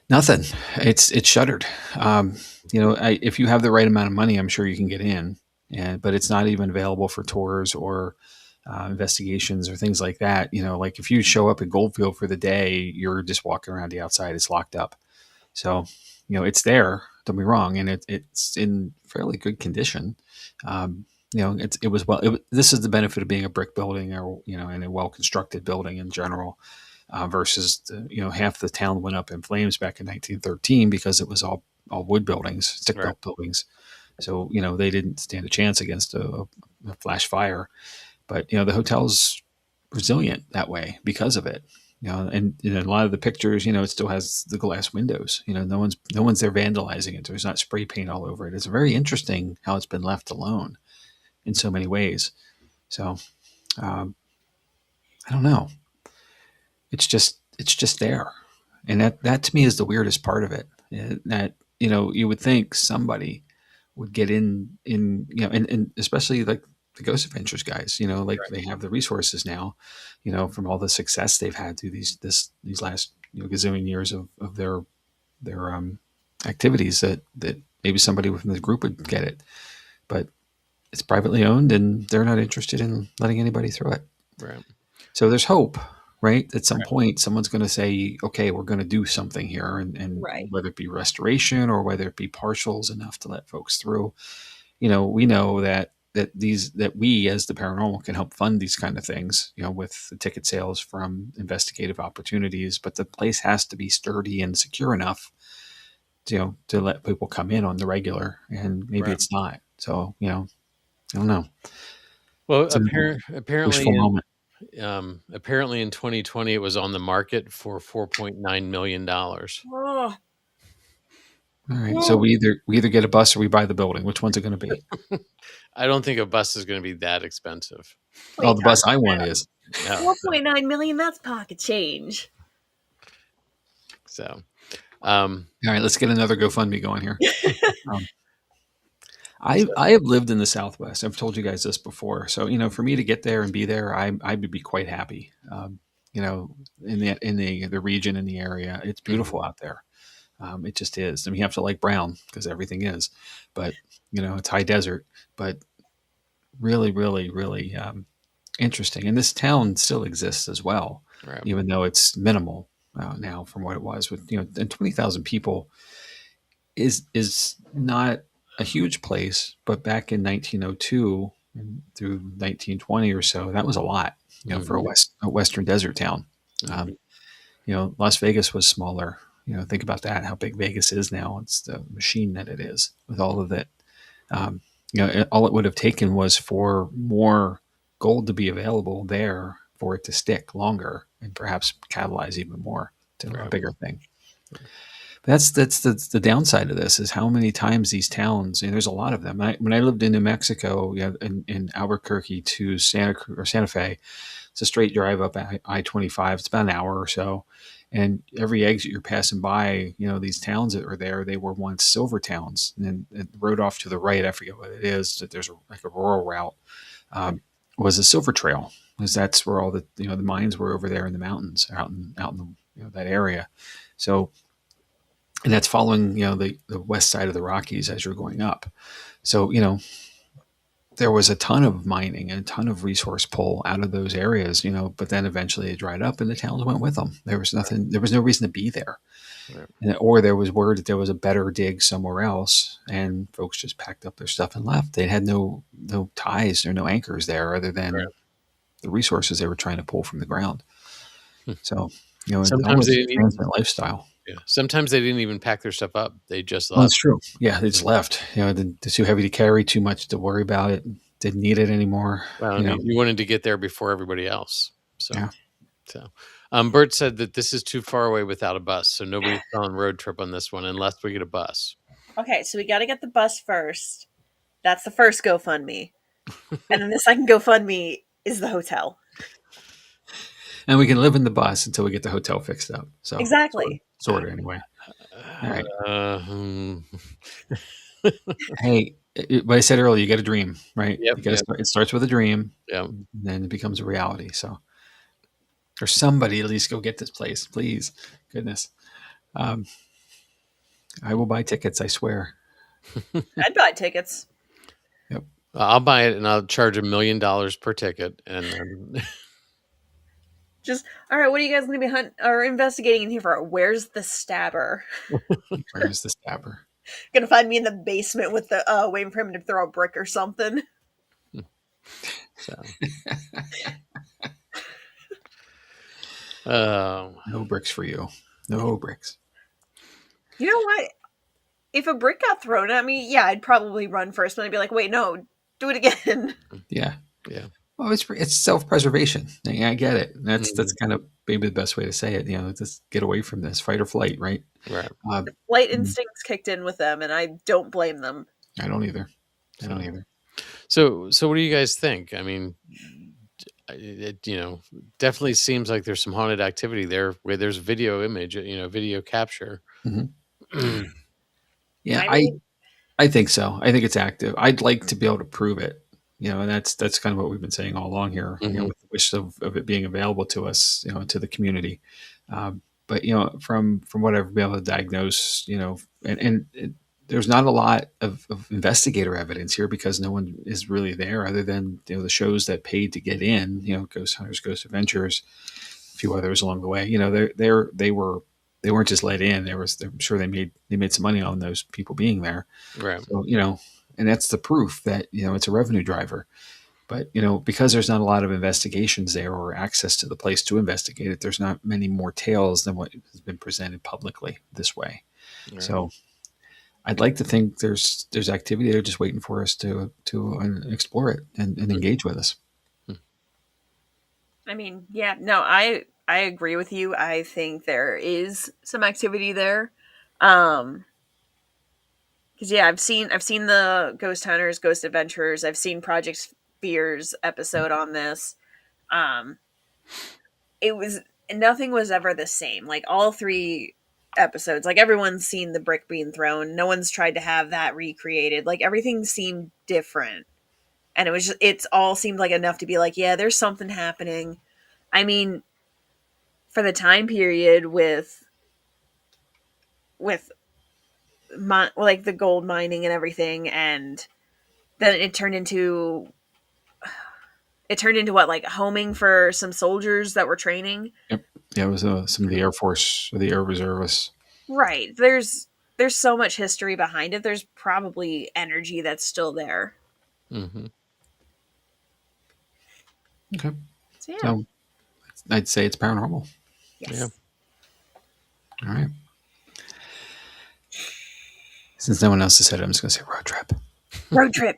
Nothing. It's shuttered. If you have the right amount of money, I'm sure you can get in, but it's not even available for tours or investigations or things like that. Like if you show up at Goldfield for the day, you're just walking around the outside. It's locked up. So, it's there. Don't be wrong, and it's in fairly good condition. This is the benefit of being a brick building or, in a well-constructed building in general, versus, half the town went up in flames back in 1913 because it was all wood buildings, stick-built buildings. So, they didn't stand a chance against a flash fire. But, the hotel's resilient that way because of it. And a lot of the pictures, it still has the glass windows. No one's there vandalizing it. There's not spray paint all over it. It's very interesting how it's been left alone in so many ways. So, I don't know. It's just there. And that to me is the weirdest part of it. That, you would think somebody would get in, and especially like the Ghost Adventures guys, they have the resources now, from all the success they've had through these last, gazillion years of their activities that maybe somebody within the group would get it. But it's privately owned and they're not interested in letting anybody through it. Right. So there's hope, right? At some point, someone's going to say, okay, we're going to do something here. And whether it be restoration or whether it be partials enough to let folks through, we know that we as the paranormal can help fund these kind of things, with the ticket sales from investigative opportunities, but the place has to be sturdy and secure enough to let people come in on the regular, and maybe it's not. So, I don't know. Well, apparently in 2020, it was on the market for $4.9 million. Oh. All right. So we either get a bus or we buy the building. Which one's it going to be? I don't think a bus is going to be that expensive. The bus I want is. No. $4.9 million. That's pocket change. So, all right, let's get another GoFundMe going here. I have lived in the Southwest. I've told you guys this before. So, for me to get there and be there, I would be quite happy. In the region, in the area, it's beautiful out there. It just is. I mean, you have to like brown because everything is, but it's high desert, but really, really, really interesting. And this town still exists as well, even though it's minimal now from what it was. With and 20,000 people is not a huge place, but back in 1902 and through 1920 or so, that was a lot, for a western desert town. Las Vegas was smaller, think about that, how big Vegas is now. It's the machine that it is with all of it. All it would have taken was for more gold to be available there for it to stick longer and perhaps catalyze even more to a bigger thing. But that's the downside of this, is how many times these towns, and there's a lot of them. When I lived in New Mexico, in Albuquerque to Santa Fe, it's a straight drive up I-25. It's about an hour or so. And every exit you're passing by, these towns that were there, they were once silver towns. And then the road off to the right, I forget what it is, that there's like a rural route, was a silver trail, because that's where all the mines were, over there in the mountains, out in the, that area. So, and that's following, the west side of the Rockies as you're going up. So, there was a ton of mining and a ton of resource pull out of those areas, but then eventually it dried up and the towns went with them. There was nothing, there was no reason to be there. Right. Or there was word that there was a better dig somewhere else, and folks just packed up their stuff and left. They had no ties or no anchors there other than the resources they were trying to pull from the ground. So, sometimes they didn't even lifestyle. Yeah. Sometimes they didn't even pack their stuff up. They just left. Well, that's true. Yeah, they just left. It's too heavy to carry, too much to worry about it. Didn't need it anymore. Well, you wanted to get there before everybody else. So, yeah. Bert said that this is too far away without a bus, so nobody's on road trip on this one unless we get a bus. Okay, so we got to get the bus first. That's the first GoFundMe. And then the second GoFundMe is the hotel. And we can live in the bus until we get the hotel fixed up. So exactly. Sort of anyway. All right. Hey, what I said earlier, you got a dream, right? Yep, it starts with a dream. Yeah. And then it becomes a reality. So, or somebody at least go get this place, please. Goodness. I will buy tickets, I swear. I'd buy tickets. Yep. I'll buy it and I'll charge $1 million per ticket. And just, all right, what are you guys going to be investigating in here for? Where's the stabber? Where's the stabber? Gonna find me in the basement with the waiting for him to throw a brick or something. So. No bricks for you. No bricks. You know what? If a brick got thrown at me, yeah, I'd probably run first, but I'd be like, wait, no, do it again. Yeah. Well, it's self-preservation. I get it. That's kind of maybe the best way to say it. Just get away from this, fight or flight, right? Right. The flight instincts kicked in with them, and I don't blame them. I don't either. So what do you guys think? I mean, it definitely seems like there's some haunted activity there where there's video image, video capture. Mm-hmm. Yeah, I think so. I think it's active. I'd like to be able to prove it. And that's kind of what we've been saying all along here. Mm-hmm. With the wish of it being available to us, to the community. But from what I've been able to diagnose, and there's not a lot of investigator evidence here because no one is really there other than the shows that paid to get in. Ghost Hunters, Ghost Adventures, a few others along the way. They weren't just let in. I'm sure they made some money on those people being there. Right. So, and that's the proof that, it's a revenue driver. But, because there's not a lot of investigations there or access to the place to investigate it, there's not many more tales than what has been presented publicly this way. Right. So I'd like to think there's activity there just waiting for us to explore it and engage with us. I mean, yeah, no, I agree with you. I think there is some activity there. Because yeah, I've seen the Ghost Hunters, Ghost Adventures. I've seen Project Fear's episode on this. Nothing was ever the same. Like all 3 episodes, like everyone's seen the brick being thrown. No one's tried to have that recreated. Like everything seemed different, and it all seemed like enough to be like, yeah, there's something happening. I mean, for the time period with like the gold mining and everything, and then it turned into what, like homing for some soldiers that were training. Yep. Yeah, it was some of the Air Force or the Air Reservists. Right. There's so much history behind it. There's probably energy that's still there. Mm-hmm. Okay. So I'd say it's paranormal. Yes. Yeah. All right. Since no one else has said it, I'm just going to say road trip. Road trip.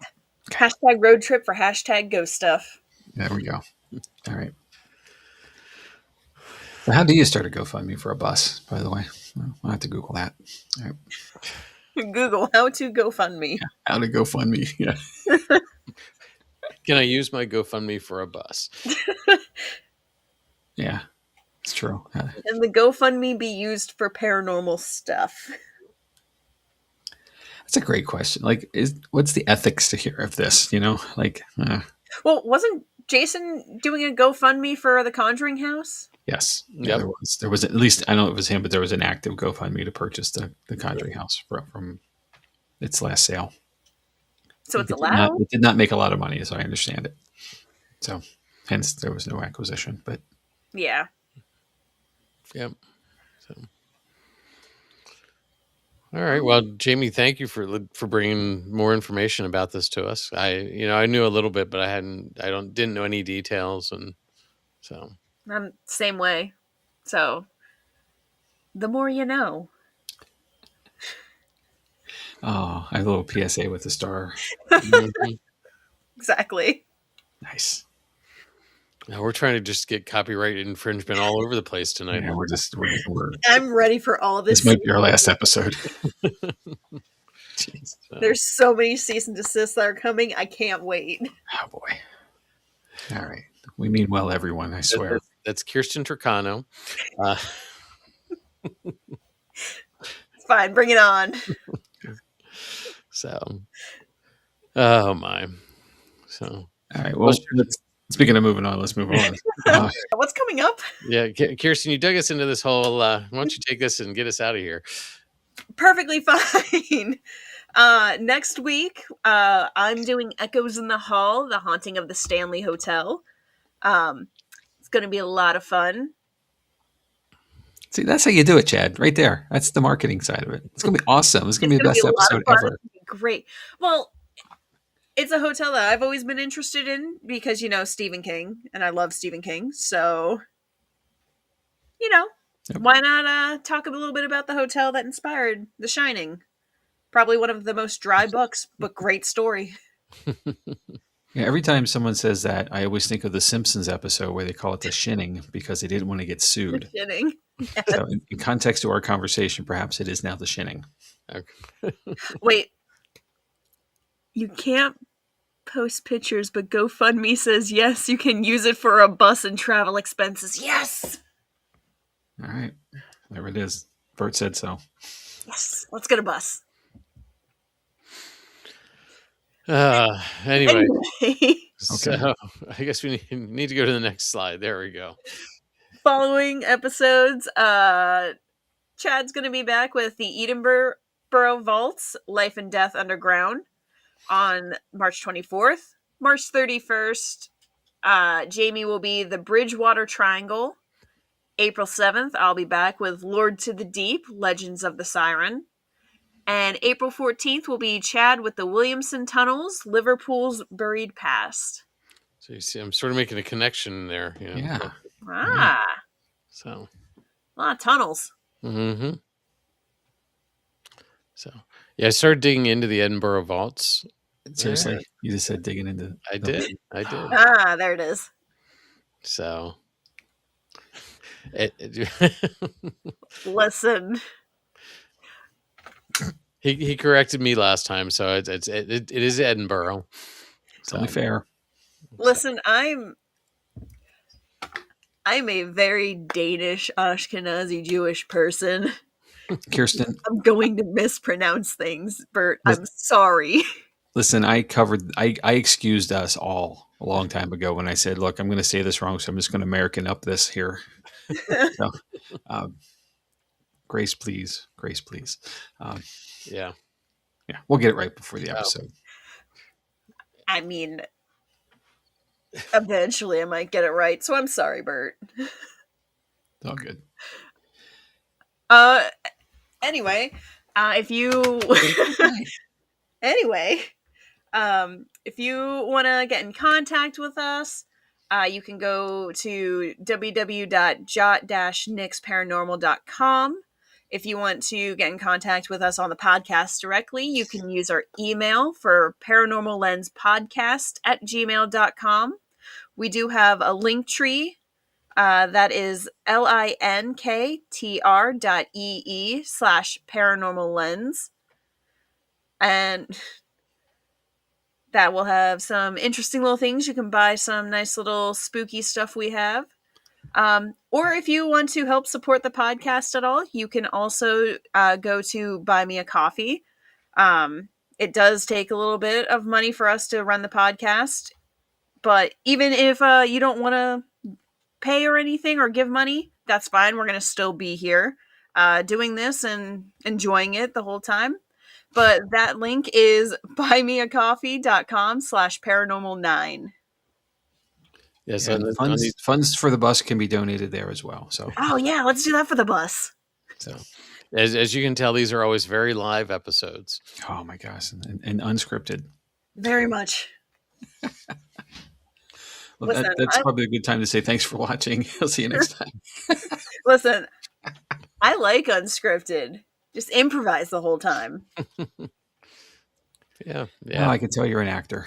Okay. Hashtag road trip for hashtag ghost stuff. There we go. All right. So how do you start a GoFundMe for a bus, by the way? I'll have to Google that. All right. Google how to GoFundMe. Yeah, how to GoFundMe. Yeah. Can I use my GoFundMe for a bus? Yeah, it's true. And the GoFundMe be used for paranormal stuff? That's a great question. Like, what's the ethics to hear of this? Well, wasn't Jason doing a GoFundMe for the Conjuring house? Yes. Yeah, yep. There was at least, I don't know if it was him, but there was an active GoFundMe to purchase the Conjuring house from its last sale. So it's allowed? It did not make a lot of money, as I understand it. So hence there was no acquisition, but. Yeah. Yep. So. All right. Well, Jamie, thank you for bringing more information about this to us. I knew a little bit, but didn't know any details, and so I'm same way. So the more you know. Oh, I have a little PSA with a star. Mm-hmm. Exactly. Nice. Now we're trying to just get copyright infringement all over the place tonight. Yeah, we're I'm ready for all this. This might be our last episode. Jeez. There's so many cease and desists that are coming. I can't wait. Oh boy. All right. We mean well, everyone, I swear. That's Kirstin Truccano. It's fine. Bring it on. So, oh my. So, all right. Well, speaking of moving on, let's move on. What's coming up? Yeah, Kirstin, you dug us into this whole. Why don't you take this and get us out of here? Perfectly fine. Next week, I'm doing Echoes in the Hall, the haunting of the Stanley Hotel. It's going to be a lot of fun. See, that's how you do it, Chad. Right there. That's the marketing side of it. It's going to be awesome. It's going to be the best episode ever. Great. Well, it's a hotel that I've always been interested in because, Stephen King, and I love Stephen King. So, why not talk a little bit about the hotel that inspired The Shining? Probably one of the most dry books, but great story. Yeah, every time someone says that, I always think of the Simpsons episode where they call it the shinning because they didn't want to get sued. The shinning. Yes. So in context to our conversation, perhaps it is now the shinning. Okay. Wait. You can't post pictures, but GoFundMe says yes, you can use it for a bus and travel expenses. Yes! All right. There it is. Bert said so. Yes. Let's get a bus. Anyway. So I guess we need to go to the next slide. There we go. Following episodes, Chad's going to be back with the Edinburgh Vaults, Life and Death Underground on March 24th. March 31st, Jamie will be the Bridgewater Triangle. April 7th, I'll be back with Lord to the Deep, Legends of the Siren. And April 14th will be Chad with the Williamson Tunnels, Liverpool's Buried Past. So you see, I'm sort of making a connection there. Yeah. So. A lot of tunnels. Mm-hmm. So, yeah, I started digging into the Edinburgh Vaults. Seriously? You just said digging into... I did. There it is. So... Listen... He corrected me last time, so it is Edinburgh. It's only fair. Listen, I'm a very Danish, Ashkenazi Jewish person. Kirstin, I'm going to mispronounce things, Bert. I'm sorry. Listen, I excused us all a long time ago when I said, "Look, I'm going to say this wrong, so I'm just going to American up this here." So, grace, please. Yeah, we'll get it right before the episode. I mean, eventually I might get it right, so I'm sorry, Bert. All good. Anyway, if you if you want to get in contact with us, you can go to www.jot-nixparanormal.com. If you want to get in contact with us on the podcast directly, you can use our email for paranormallenspodcast@gmail.com. We do have a link tree that is linktr.ee/paranormal lens. And that will have some interesting little things. You can buy some nice little spooky stuff we have. Or if you want to help support the podcast at all, you can also go to Buy Me a Coffee. It does take a little bit of money for us to run the podcast. But even if you don't want to pay or anything or give money, that's fine. We're going to still be here doing this and enjoying it the whole time. But that link is buymeacoffee.com/paranormal9. Yes, and funds for the bus can be donated there as well. So, oh yeah, let's do that for the bus. So, as you can tell, these are always very live episodes. Oh my gosh, and unscripted. Very much. Well, listen, that's probably a good time to say thanks for watching. I'll see you next time. Listen, I like unscripted. Just improvise the whole time. Yeah. Well, I can tell you're an actor.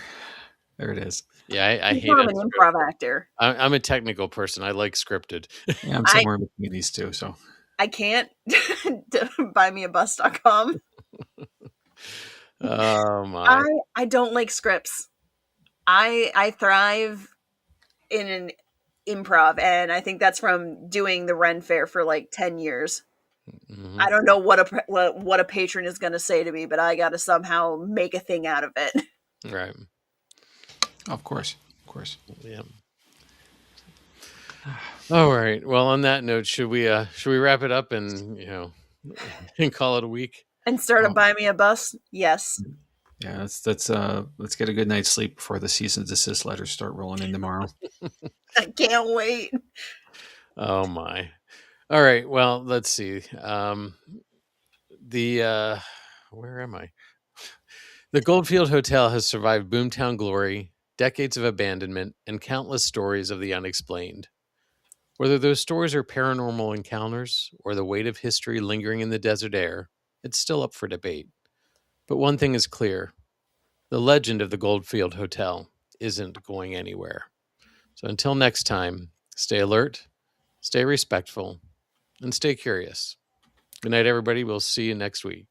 There it is. Yeah, I hate it. I'm an improv actor. I'm a technical person. I like scripted. Yeah, I'm somewhere between these two. So I can't. Buymeabus.com. Oh my! I don't like scripts. I thrive in an improv, and I think that's from doing the Ren Fair for like 10 years. Mm-hmm. I don't know what a patron is going to say to me, but I got to somehow make a thing out of it. Right. Of course. Yeah. All right. Well, on that note, should we wrap it up and and call it a week and start a Buy Me a Bus? Yes. Yeah, let's get a good night's sleep before the cease and desist letters start rolling in tomorrow. I can't wait. Oh my. All right. Well, let's see. Where am I? The Goldfield Hotel has survived boomtown glory, decades of abandonment, and countless stories of the unexplained. Whether those stories are paranormal encounters or the weight of history lingering in the desert air, it's still up for debate. But one thing is clear. The legend of the Goldfield Hotel isn't going anywhere. So until next time, stay alert, stay respectful, and stay curious. Good night, everybody. We'll see you next week.